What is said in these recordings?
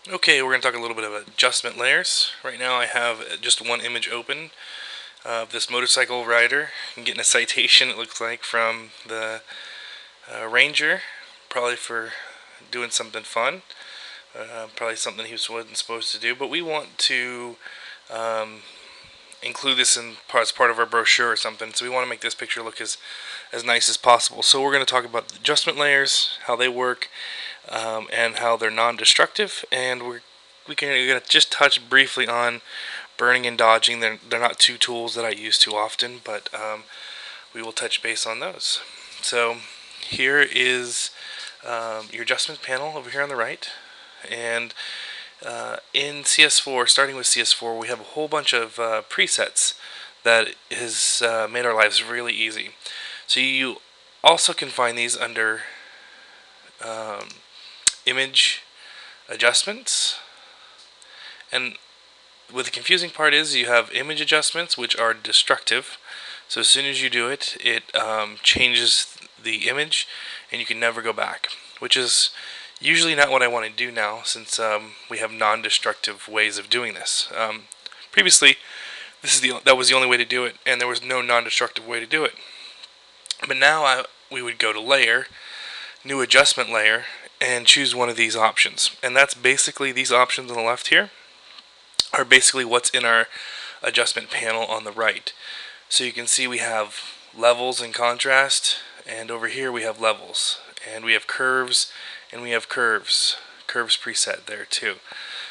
Okay, we're going to talk a little bit about adjustment layers. Right now I have just one image open of this motorcycle rider. I'm getting a citation, it looks like, from the ranger, probably for doing something fun, probably something he wasn't supposed to do, but we want to um, include this as part of our brochure or something, so we want to make this picture look as nice as possible. So we're going to talk about the adjustment layers, how they work, and how they're non-destructive, and we're going to just touch briefly on burning and dodging. They're not two tools that I use too often, but we will touch base on those. So here is your adjustment panel over here on the right, and in CS4, starting with CS4, we have a whole bunch of presets that has made our lives really easy. So you also can find these under um, image adjustments, and what the confusing part is, you have image adjustments which are destructive. So as soon as you do it, it changes the image, and you can never go back, which is usually not what I want to do now, since we have non-destructive ways of doing this. Previously, that was the only way to do it, and there was no non-destructive way to do it. But now we would go to Layer, New Adjustment Layer, and choose one of these options. And that's basically these options on the left here are basically what's in our adjustment panel on the right. So you can see we have levels and contrast, and over here we have levels, and we have curves, and we have curves preset there too.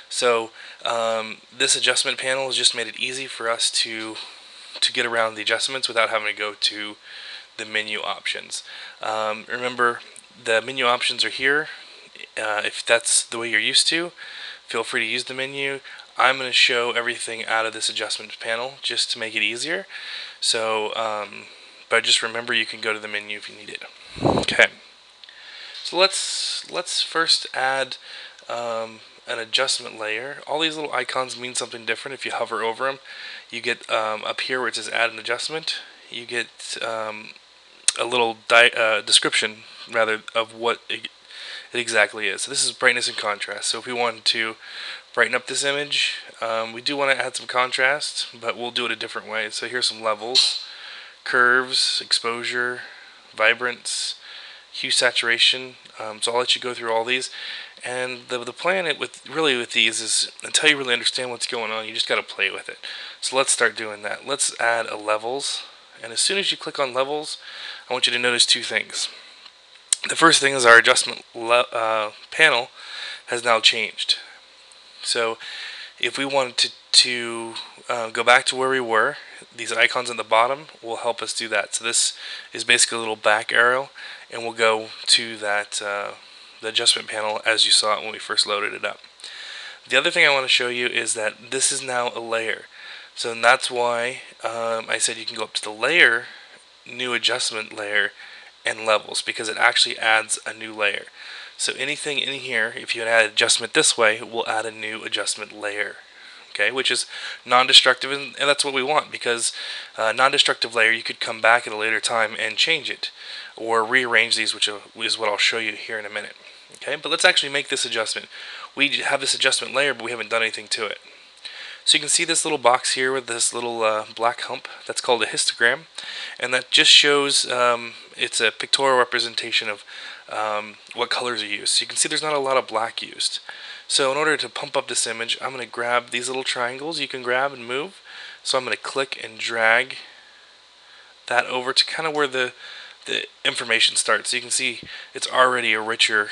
So this adjustment panel has just made it easy for us to get around the adjustments without having to go to the menu options. Remember, the menu options are here. If that's the way you're used to, feel free to use the menu. I'm going to show everything out of this adjustment panel just to make it easier. So, but just remember, you can go to the menu if you need it. Okay. So let's first add an adjustment layer. All these little icons mean something different. If you hover over them, you get up here where it says Add an Adjustment. You get a little description, rather, of what it exactly is. So this is brightness and contrast. So if we wanted to brighten up this image, we do want to add some contrast, but we'll do it a different way. So here's some levels: curves, exposure, vibrance, hue, saturation. So I'll let you go through all these. And the plan with these is, until you really understand what's going on, you just got to play with it. So let's start doing that. Let's add a levels, and as soon as you click on levels, I want you to notice two things. The first thing is our adjustment panel has now changed. So if we wanted to go back to where we were, these icons at the bottom will help us do that. So this is basically a little back arrow, and we'll go to that the adjustment panel as you saw it when we first loaded it up. The other thing I want to show you is that this is now a layer. So that's why I said you can go up to the layer, new adjustment layer, and levels, because it actually adds a new layer. So anything in here, if you add adjustment this way, will add a new adjustment layer. Okay, which is non-destructive, and that's what we want, because non-destructive layer, you could come back at a later time and change it, or rearrange these, which is what I'll show you here in a minute. Okay, but let's actually make this adjustment. We have this adjustment layer, but we haven't done anything to it. So you can see this little box here with this little black hump. That's called a histogram, and that just shows it's a pictorial representation of what colors are used. So you can see there's not a lot of black used. So in order to pump up this image, I'm going to grab these little triangles you can grab and move. So I'm going to click and drag that over to kind of where the information starts. So you can see it's already a richer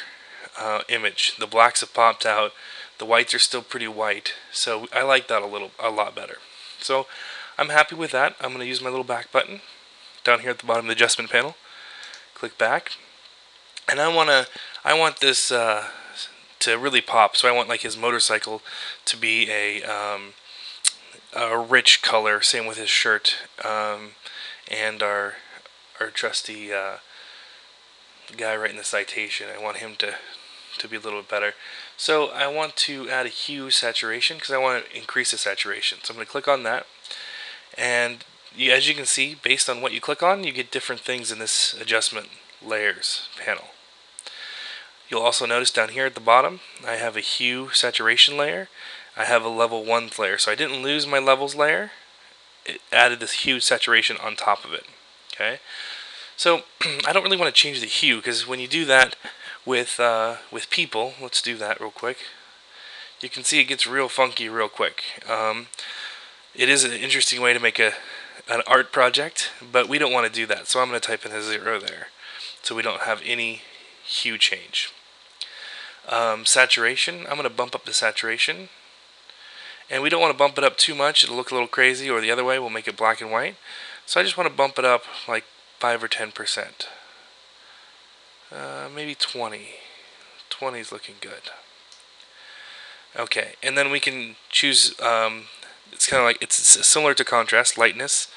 image. The blacks have popped out. The whites are still pretty white. So I like that a lot better. So I'm happy with that. I'm going to use my little back button down here at the bottom of the adjustment panel. Click back, and I want this to really pop. So I want, like, his motorcycle to be a rich color. Same with his shirt, and our trusty guy writing the citation. I want him to be a little bit better. So I want to add a hue saturation, because I want to increase the saturation. So I'm going to click on that, and as you can see, based on what you click on, you get different things in this adjustment layers panel. You'll also notice down here at the bottom I have a hue saturation layer. I have a level 1 layer, so I didn't lose my levels layer. It added this hue saturation on top of it. Okay, so I don't really want to change the hue, because when you do that with people, let's do that real quick. You can see it gets real funky real quick. It is an interesting way to make an art project, but we don't want to do that, so I'm going to type in a 0 there, so we don't have any hue change. Saturation, I'm going to bump up the saturation, and we don't want to bump it up too much, it'll look a little crazy, or the other way, we'll make it black and white. So I just want to bump it up like 5 or 10%. Maybe 20. 20 is looking good. Okay, and then we can choose, it's kind of like, it's similar to contrast, lightness.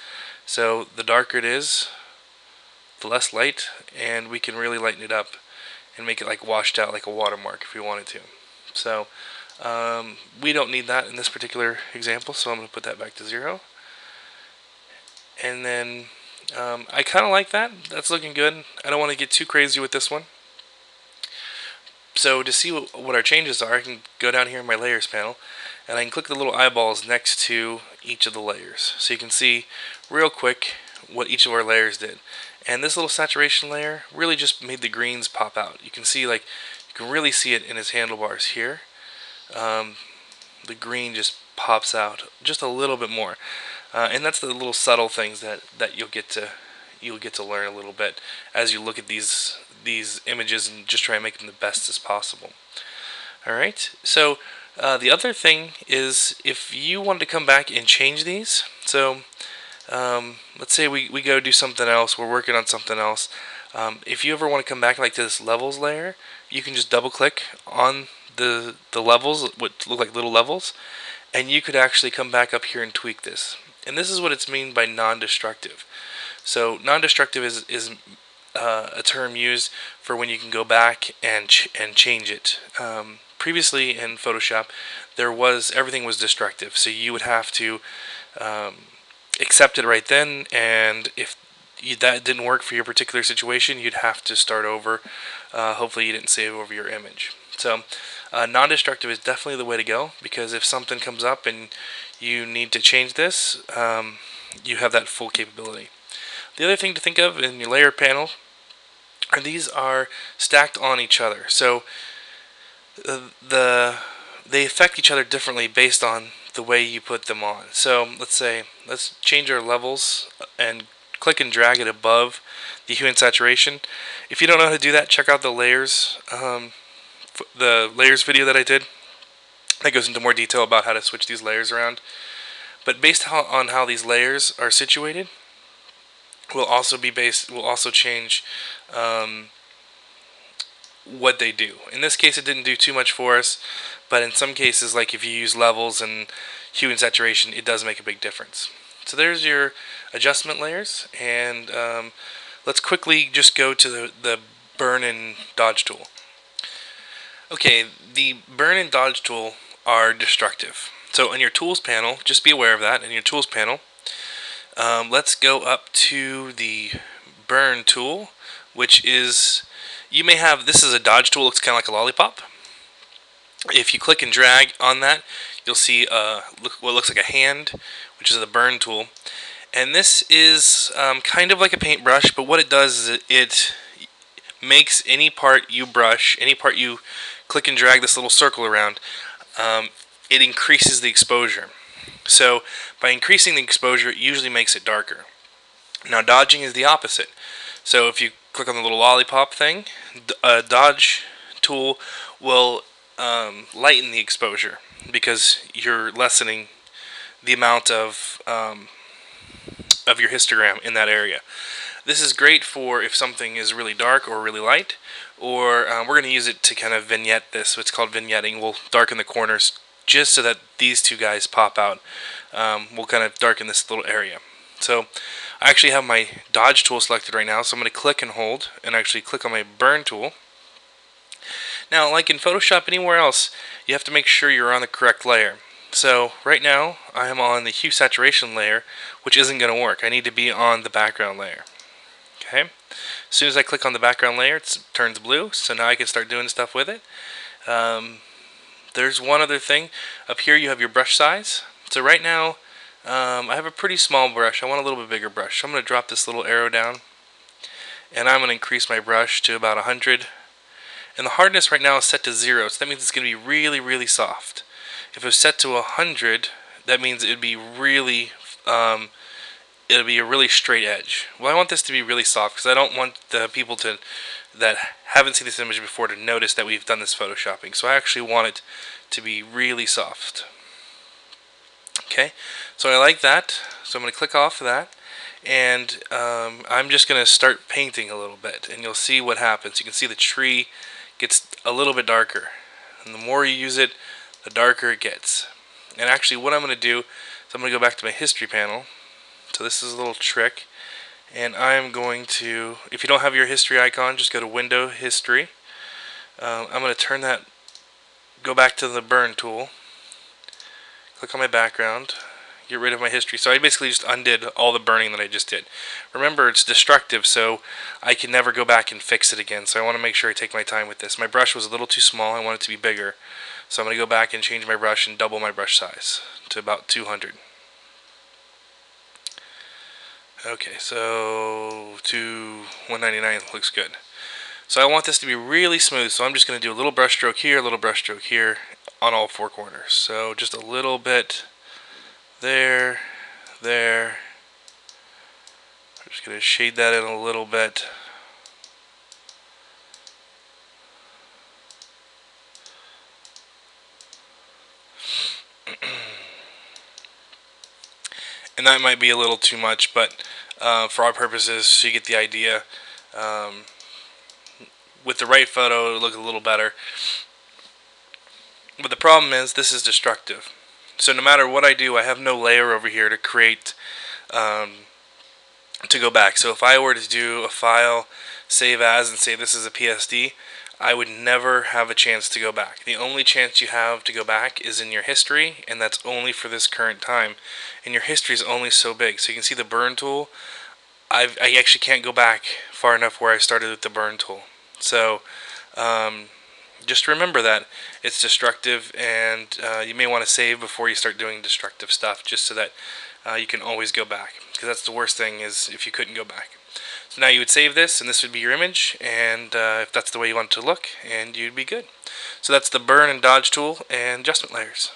So the darker it is, the less light, and we can really lighten it up and make it like washed out like a watermark if we wanted to. So we don't need that in this particular example, so I'm going to put that back to 0. And then I kind of like that. That's looking good. I don't want to get too crazy with this one. So to see what our changes are, I can go down here in my layers panel, and I can click the little eyeballs next to each of the layers. So you can see real quick what each of our layers did. And this little saturation layer really just made the greens pop out. You can see, like, you can really see it in his handlebars here. The green just pops out just a little bit more, and that's the little subtle things that you'll get to learn a little bit as you look at these images and just try and make them the best as possible. Alright, so the other thing is, if you wanted to come back and change these, so let's say we go do something else, we're working on something else. If you ever want to come back like to this levels layer, you can just double click on the levels, what look like little levels, and you could actually come back up here and tweak this. And this is what it's mean by non-destructive. So non-destructive is a term used for when you can go back and change it. Previously in Photoshop, everything was destructive, so you would have to accept it right then, and if that didn't work for your particular situation, you'd have to start over. Hopefully you didn't save over your image. So non-destructive is definitely the way to go, because if something comes up and you need to change this, you have that full capability. The other thing to think of in your layer panel are these are stacked on each other. So they affect each other differently based on the way you put them on. So let's change our levels and click and drag it above the hue and saturation. If you don't know how to do that, check out the layers video that I did. That goes into more detail about how to switch these layers around. But based on how these layers are situated, will also change what they do. In this case, it didn't do too much for us, but in some cases, like if you use levels and hue and saturation, it does make a big difference. So there's your adjustment layers, and let's quickly just go to the burn and dodge tool. Okay, the burn and dodge tool are destructive. So in your tools panel, just be aware of that. In your tools panel, let's go up to the burn tool, which is, you may have, this is a dodge tool, looks kind of like a lollipop. If you click and drag on that, you'll see what looks like a hand, which is the burn tool. And this is kind of like a paintbrush, but what it does is it makes any part you brush, any part you click and drag this little circle around, it increases the exposure. So by increasing the exposure, it usually makes it darker. Now dodging is the opposite. So if you click on the little lollipop thing, a dodge tool will lighten the exposure, because you're lessening the amount of your histogram in that area. This is great for if something is really dark or really light, or we're going to use it to kind of vignette this. It's called vignetting. We'll darken the corners just so that these two guys pop out. We'll kind of darken this little area. So I actually have my dodge tool selected right now, so I'm going to click and hold and actually click on my burn tool. Now, like in Photoshop, anywhere else, you have to make sure you're on the correct layer. So right now I am on the hue saturation layer, which isn't going to work. I need to be on the background layer. Okay. As soon as I click on the background layer, it turns blue, so now I can start doing stuff with it. There's one other thing. Up here you have your brush size. So right now, I have a pretty small brush. I want a little bit bigger brush. So I'm going to drop this little arrow down, and I'm going to increase my brush to about 100. And the hardness right now is set to 0, so that means it's going to be really, really soft. If it was set to 100, that means it would be really, it'll be a really straight edge. Well, I want this to be really soft because I don't want the people that haven't seen this image before to notice that we've done this photoshopping. So I actually want it to be really soft. Okay, so I like that. So I'm going to click off of that, and I'm just going to start painting a little bit, and you'll see what happens. You can see the tree gets a little bit darker, and the more you use it, the darker it gets. And actually what I'm going to do is I'm going to go back to my history panel. So this is a little trick, and I'm going to, if you don't have your history icon, just go to Window, History. I'm going to turn that, go back to the burn tool, click on my background, get rid of my history. So I basically just undid all the burning that I just did. Remember, it's destructive, so I can never go back and fix it again. So I want to make sure I take my time with this. My brush was a little too small. I want it to be bigger. So I'm going to go back and change my brush and double my brush size to about 200. Okay, so to 199 looks good. So I want this to be really smooth, so I'm just going to do a little brush stroke here, a little brush stroke here on all four corners. So just a little bit there, there. I'm just going to shade that in a little bit. And that might be a little too much, but for our purposes, you get the idea. With the right photo, it would look a little better. But the problem is, this is destructive. So no matter what I do, I have no layer over here to create, to go back. So if I were to do a file, save as, and say this is a PSD, I would never have a chance to go back. The only chance you have to go back is in your history, and that's only for this current time. And your history is only so big. So you can see the burn tool. I actually can't go back far enough where I started with the burn tool. So just remember that it's destructive, and you may want to save before you start doing destructive stuff, just so that you can always go back, because that's the worst thing, is if you couldn't go back. So now you would save this, and this would be your image, and if that's the way you want it to look, and you'd be good. So that's the burn and dodge tool and adjustment layers.